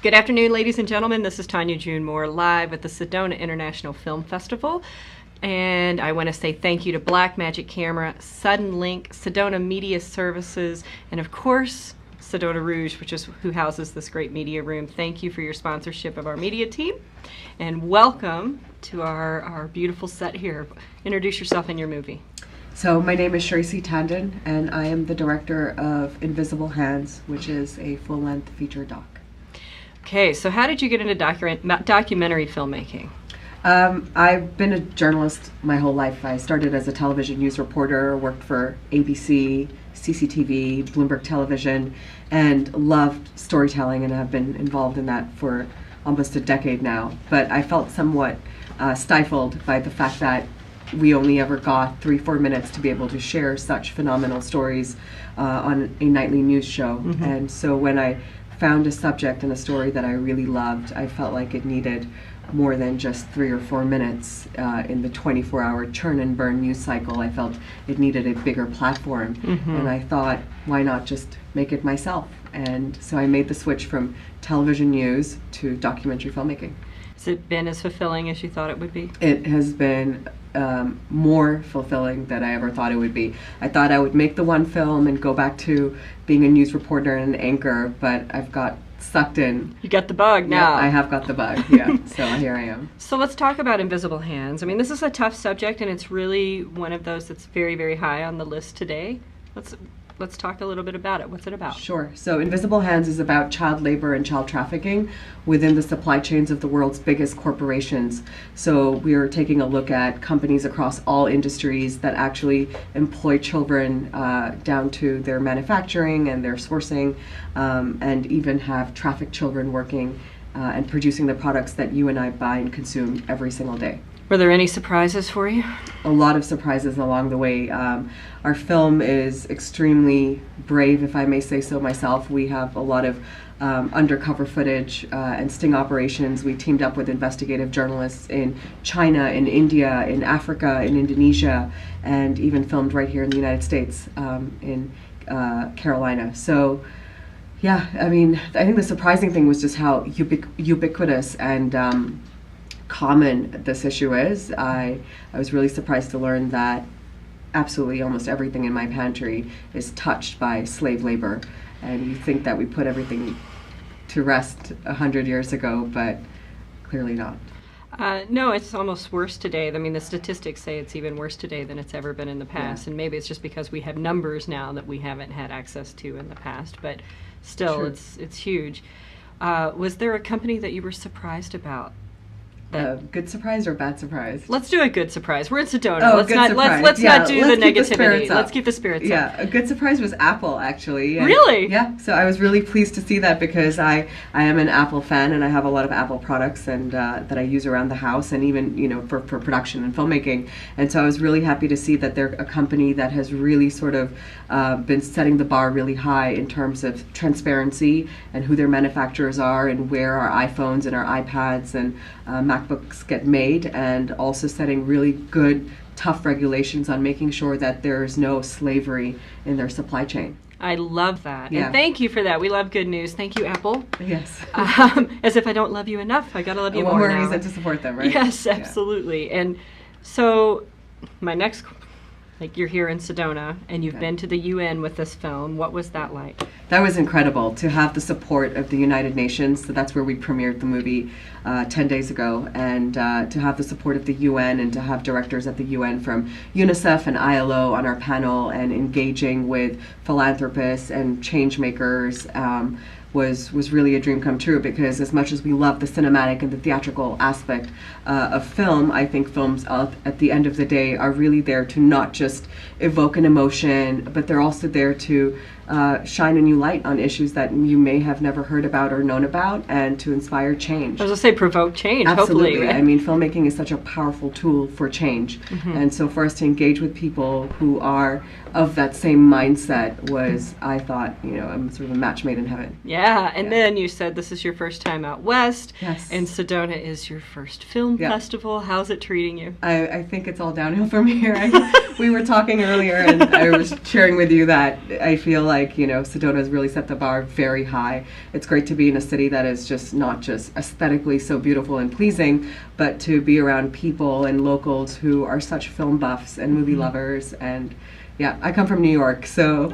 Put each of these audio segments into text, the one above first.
Good afternoon, ladies and gentlemen. This is Tanya June Moore live at the Sedona International Film Festival. And I want to say thank you to Black Magic Camera, Sudden Link, Sedona Media Services, and of course, Sedona Rouge, which is who houses this great media room. Thank you for your sponsorship of our media team. And welcome to our beautiful set here. Introduce yourself and your movie. So my name is Tracy Tandon, and I am the director of Invisible Hands, which is a full-length feature doc. Okay, so how did you get into documentary filmmaking? I've been a journalist my whole life. I started as a television news reporter, worked for ABC, CCTV, Bloomberg Television, and loved storytelling and have been involved in that for almost a decade now. But I felt somewhat stifled by the fact that we only ever got 3-4 minutes to be able to share such phenomenal stories on a nightly news show. Mm-hmm. And so when I found a subject and a story that I really loved, I felt like it needed more than just 3 or 4 minutes in the 24-hour churn and burn news cycle. I felt it needed a bigger platform. Mm-hmm. And I thought, why not just make it myself? And so I made the switch from television news to documentary filmmaking. Has it been as fulfilling as you thought it would be? It has been more fulfilling than I ever thought it would be. I thought I would make the one film and go back to being a news reporter and an anchor, but I've got sucked in. You got the bug now. Yeah, I have got the bug, yeah. So here I am. So let's talk about Invisible Hands. I mean, this is a tough subject, and it's really one of those that's very, very high on the list today. Let's talk a little bit about it. What's it about? Sure. So Invisible Hands is about child labor and child trafficking within the supply chains of the world's biggest corporations. So we are taking a look at companies across all industries that actually employ children down to their manufacturing and their sourcing, and even have trafficked children working and producing the products that you and I buy and consume every single day. Were there any surprises for you? A lot of surprises along the way. Our film is extremely brave, if I may say so myself. We have a lot of undercover footage and sting operations. We teamed up with investigative journalists in China, in India, in Africa, in Indonesia, and even filmed right here in the United States, in Carolina. So, yeah, I mean, I think the surprising thing was just how ubiquitous and common this issue is. I was really surprised to learn that absolutely almost everything in my pantry is touched by slave labor. And you think that we put everything to rest 100 years ago, but clearly not. No, it's almost worse today. I mean, the statistics say it's even worse today than it's ever been in the past. Yeah. And maybe it's just because we have numbers now that we haven't had access to in the past. But still, sure. It's huge. Was there a company that you were surprised about? Good surprise or bad surprise? Let's do a good surprise. We're in Sedona. Oh, let's good not surprise. let's yeah, not do let's the keep negativity. The let's keep the spirits up. Yeah, a good surprise was Apple, actually. And really? Yeah. So I was really pleased to see that because I am an Apple fan and I have a lot of Apple products and that I use around the house and even for production and filmmaking. And so I was really happy to see that they're a company that has really sort of been setting the bar really high in terms of transparency and who their manufacturers are and where our iPhones and our iPads and MacBooks get made, and also setting really good, tough regulations on making sure that there's no slavery in their supply chain. I love that. Yeah. And thank you for that. We love good news. Thank you, Apple. Yes. As if I don't love you enough. I got to love you more now. One more reason to support them, right? Yes, absolutely. Yeah. And so my next, you're here in Sedona, and you've been to the UN with this film. What was that like? That was incredible to have the support of the United Nations. So that's where we premiered the movie 10 days ago, and to have the support of the UN and to have directors at the UN from UNICEF and ILO on our panel and engaging with philanthropists and change makers was really a dream come true, because as much as we love the cinematic and the theatrical aspect of film, I think films at the end of the day are really there to not just evoke an emotion, but they're also there to shine a new light on issues that you may have never heard about or known about, and to inspire change. I was going to say provoke change, Absolutely. hopefully. Right? I mean, filmmaking is such a powerful tool for change. Mm-hmm. And so for us to engage with people who are of that same mindset was, I thought, sort of a match made in heaven. Yeah, Yeah, and then you said this is your first time out west. Yes. And Sedona is your first film festival. How's it treating you? I think it's all downhill from here. We were talking earlier, and I was sharing with you that I feel like, Sedona has really set the bar very high. It's great to be in a city that is just not just aesthetically so beautiful and pleasing, but to be around people and locals who are such film buffs and movie lovers. And yeah, I come from New York, so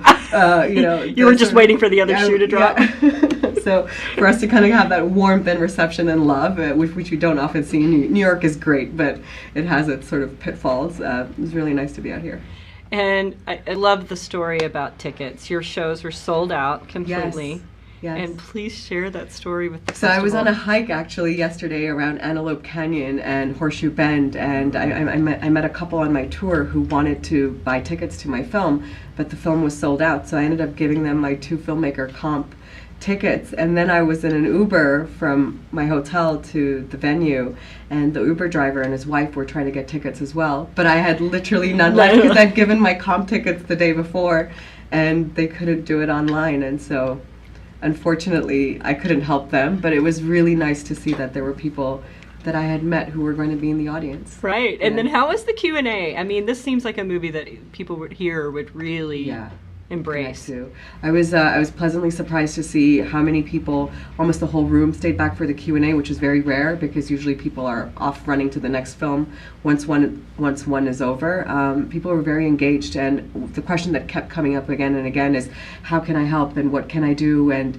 you were just waiting for the other shoe to drop. Yeah. So for us to kind of have that warmth and reception and love, which we don't often see in New York, is great, but it has its sort of pitfalls. It was really nice to be out here. And I love the story about tickets. Your shows were sold out completely. Yes. Yes. And please share that story with the So festival. I was on a hike actually yesterday around Antelope Canyon and Horseshoe Bend, and I met a couple on my tour who wanted to buy tickets to my film, but the film was sold out, so I ended up giving them my 2 filmmaker comp tickets. And then I was in an Uber from my hotel to the venue, and the Uber driver and his wife were trying to get tickets as well, but I had literally none left because I'd given my comp tickets the day before, and they couldn't do it online, and so unfortunately, I couldn't help them, but it was really nice to see that there were people that I had met who were going to be in the audience. Right. And then how was the Q&A? I mean, this seems like a movie that people would really embrace. I was pleasantly surprised to see how many people, almost the whole room, stayed back for the Q&A, which is very rare because usually people are off running to the next film once one is over. People were very engaged, and the question that kept coming up again and again is, how can I help and what can I do, and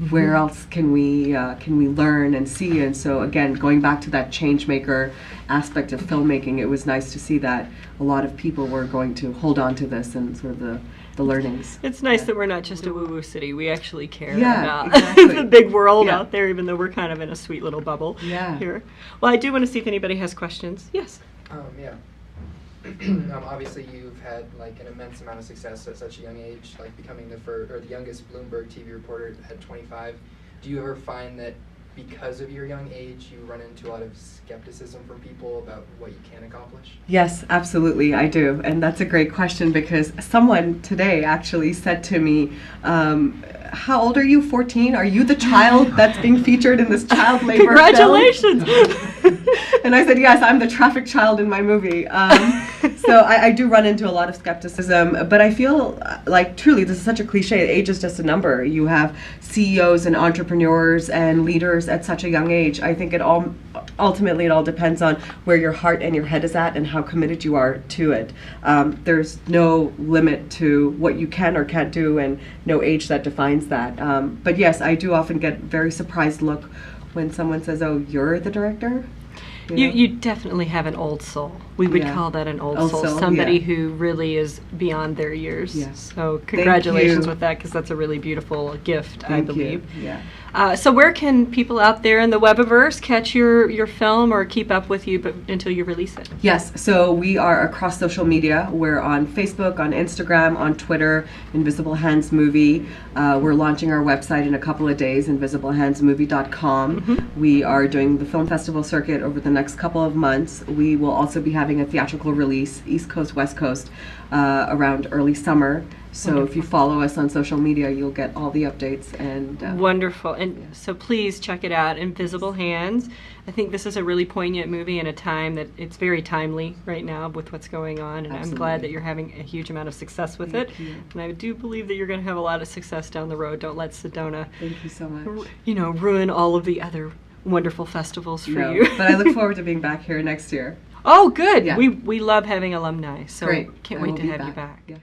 where else can we learn and see? And so again, going back to that change maker aspect of filmmaking, it was nice to see that a lot of people were going to hold on to this and sort of the learnings. It's nice that we're not just a woo-woo city. We actually care about exactly. the big world out there, even though we're kind of in a sweet little bubble here. Well, I do want to see if anybody has questions. Yes? Obviously, you've had like an immense amount of success at such a young age, like becoming the youngest Bloomberg TV reporter at 25. Do you ever find that because of your young age, you run into a lot of skepticism from people about what you can accomplish? Yes, absolutely, I do. And that's a great question because someone today actually said to me, how old are you, 14? Are you the child that's being featured in this child labor Congratulations! film? And I said, yes, I'm the trafficked child in my movie. So I do run into a lot of skepticism, but I feel like truly this is such a cliche. Age is just a number. You have CEOs and entrepreneurs and leaders at such a young age. I think ultimately it all depends on where your heart and your head is at and how committed you are to it. There's no limit to what you can or can't do, and no age that defines that. But yes, I do often get a very surprised look when someone says, "Oh, you're the director?" You definitely have an old soul. We would call that an old soul. Somebody who really is beyond their years. Yeah. So congratulations with that, because that's a really beautiful gift, I believe. Yeah. So where can people out there in the Webiverse catch your film or keep up with you until you release it? Yes, so we are across social media. We're on Facebook, on Instagram, on Twitter, Invisible Hands Movie. We're launching our website in a couple of days, invisiblehandsmovie.com. We are doing the film festival circuit over the next couple of months. We will also be having a theatrical release, East Coast, West Coast, around early summer. So if you follow us on social media, you'll get all the updates. And wonderful. And so please check it out, Invisible Hands. I think this is a really poignant movie in a time that it's very timely right now with what's going on. And I'm glad that you're having a huge amount of success with it. And I do believe that you're going to have a lot of success down the road. Don't let Sedona, thank you so much, ruin all of the other wonderful festivals for you. But I look forward to being back here next year. Oh, good. Yeah. We love having alumni. So great. Can't wait to have you back. Yeah.